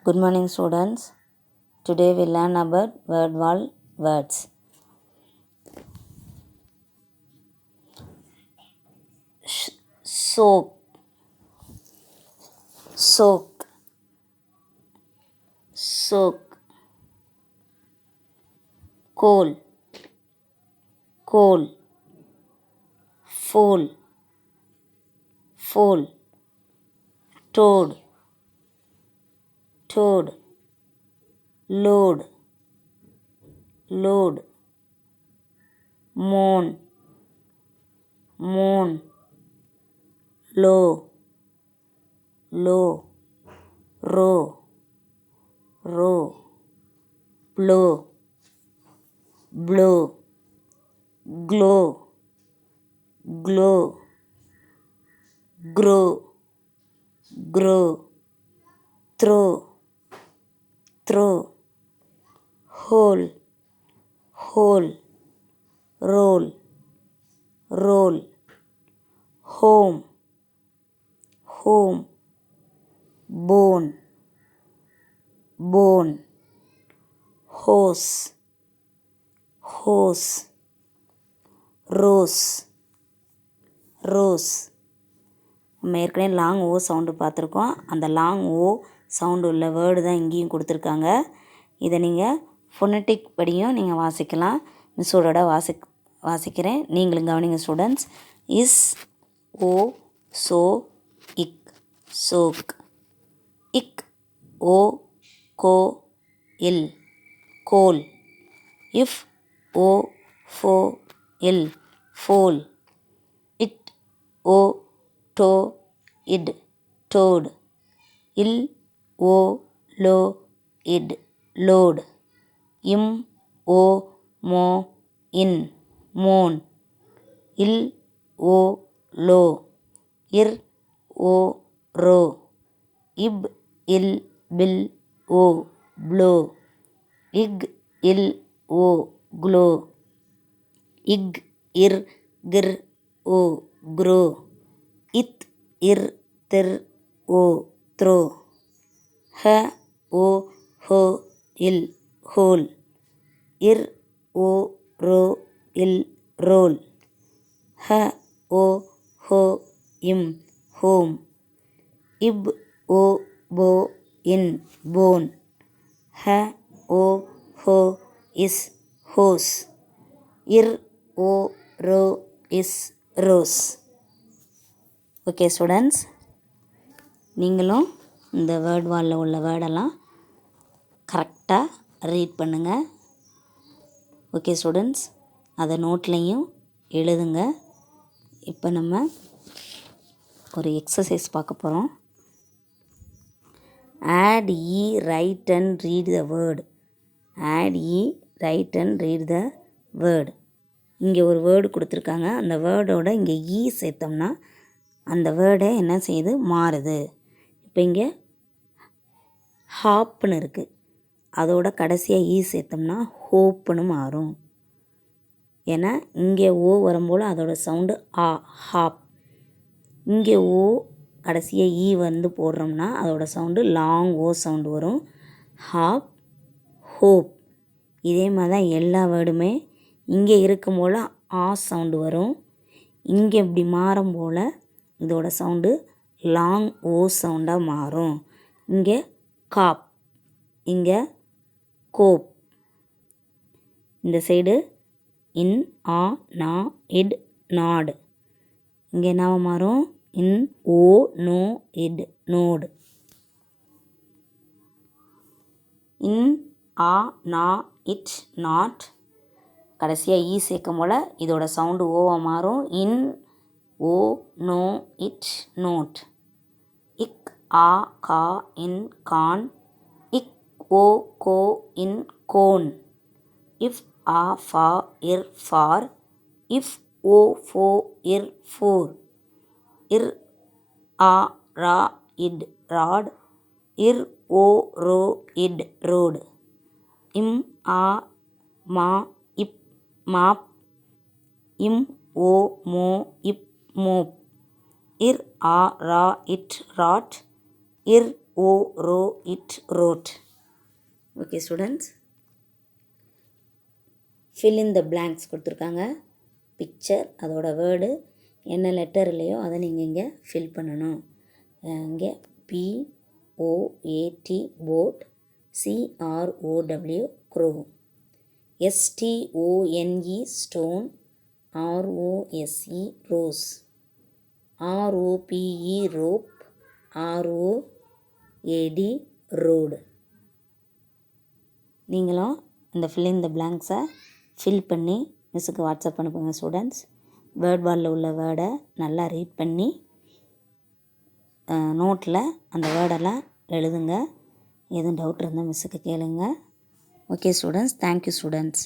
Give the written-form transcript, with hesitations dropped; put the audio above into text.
Good morning, students. Today we learn about word wall words. Soak, soak, soak. Coal, coal. Fool, fool. Toad, toad. Load, load. Moan, moan. Low, low. Row, row. Blow, blow. Glow, glow. Grow, grow. Throw, throw. Hole, hole. Roll, roll. Home, home. Bone, bone. Hose, hose. Rose, rose. நம்ம ஏற்கனவே long ஓ sound பார்த்துருக்கோம். அந்த long ஓ sound உள்ள word தான் இங்கேயும் கொடுத்துருக்காங்க. இதை நீங்கள் ஃபொனட்டிக் படியும் நீங்கள் வாசிக்கலாம். மிஸ்ஸோட வாசிக்கிறேன், நீங்களும் கவனிங்க students. S, o, so, k, soak. K, o, co, l, coal. F, o, fo, l, foal. T, o, to, d, toad. L, o, lo, d, load. M, o, mo, n, Mon. Will, o, low. இர், ஓ, row. இப், இல், bill, ஓ, flow. இக், இல், ஓ, glow. இக், இர், கிர், ஓ, grow. இத், இர், திர், ஓ, throw. ஹ, ஓ, ஹோ, இல், whole. இர், ஓ, ரோ, இல், ரோல். ஹ, ஓ, ஹோ, இம், ஹோம். இப், ஓ, போ, இன், போன். ஹ, ஓ, ஹோ, இஸ், ஹோஸ். இர், ஓ, ro, s, rose. Okay students, நீங்களும் இந்த வேர்ட் வாலில் உள்ள வேர்டெல்லாம் கரெக்டாக ரீட் பண்ணுங்கள். ஓகே ஸ்டூடெண்ட்ஸ், அதை நோட்லேயும் எழுதுங்க. இப்போ நம்ம ஒரு எக்ஸசைஸ் பார்க்க போகிறோம். Add E, write and read the word. Add E, write and read the word. இங்கே ஒரு வேர்டு கொடுத்துருக்காங்க. அந்த வேர்டோட இங்கே ஈ சேர்த்தோம்னா அந்த வேர்டை என்ன செய்யுது, மாறுது. இப்போ இங்கே ஹாப்னு இருக்குது, அதோட கடைசியாக ஈ சேர்த்தோம்னா ஹோப்புன்னு மாறும். ஏன்னா இங்கே ஓ வரும்போது அதோட சவுண்டு ஆ, ஹாப். இங்கே ஓ கடைசியாக ஈ வந்து போடுறோம்னா அதோட சவுண்டு லாங் ஓ சவுண்டு வரும், ஹாப், ஹோப். இதே மாதிரி தான் எல்லா வேர்டுமே. இங்கே இருக்கும் போல் ஆ சவுண்டு வரும், இங்கே இப்படி மாறும் போல் இதோட சவுண்டு லாங் ஓ சவுண்டாக மாறும். இங்கே காப், இங்கே கோப். இந்த சைடு இன், ஆ, நா, இட், நாடு. இங்கே என்னவா மாறும், இன், ஓ, நோ, இட், நோடு. இன், ஆ, நா, இட், நாட். கடைசியாக ஈ சேர்க்கும் போல் இதோட சவுண்டு ஓவாக மாறும். இன், ஓ, நோ, இட், நோட். இக், ஆ, கா, இன், கான். இக், o, go, in, cone. If, ஆ, ஃபா, இர், ஃபார். இஃப், ஓ, ஃபோ, இர், ஃபோர். இர், ஆ, ரா, இட், ராட். இர், ஓ, ரோ, இட், ரோடு. இம், ஆ, மா, இப், மாப். இம், ஓ, மோ, இப், மோப். இர், ஆ, ரா, இட், ராட். இர், ஓ row d road. Okay students, fill in the blanks கொடுத்துருக்காங்க. பிக்சர், அதோட வேர்டு, என்ன லெட்டர் இல்லையோ அதை நீங்கள் இங்கே ஃபில் பண்ணணும். இங்கே POAT boat, CROW crow, STONE stone, ROSE rose, ROPE rope, ROAD road. நீங்களும் இந்த ஃபில் இன் த பிளாங்க்ஸை ஃபில் பண்ணி மிஸ்ஸுக்கு வாட்ஸ்அப் அனுப்புங்க ஸ்டூடெண்ட்ஸ். வேர்ட் வாலில் உள்ள வேர்டை நல்லா ரீட் பண்ணி நோட்டில் அந்த வேர்டெல்லாம் எழுதுங்க. எதுவும் டவுட் இருந்தால் மிஸ்ஸுக்கு கேளுங்க. Okay students, thank you students.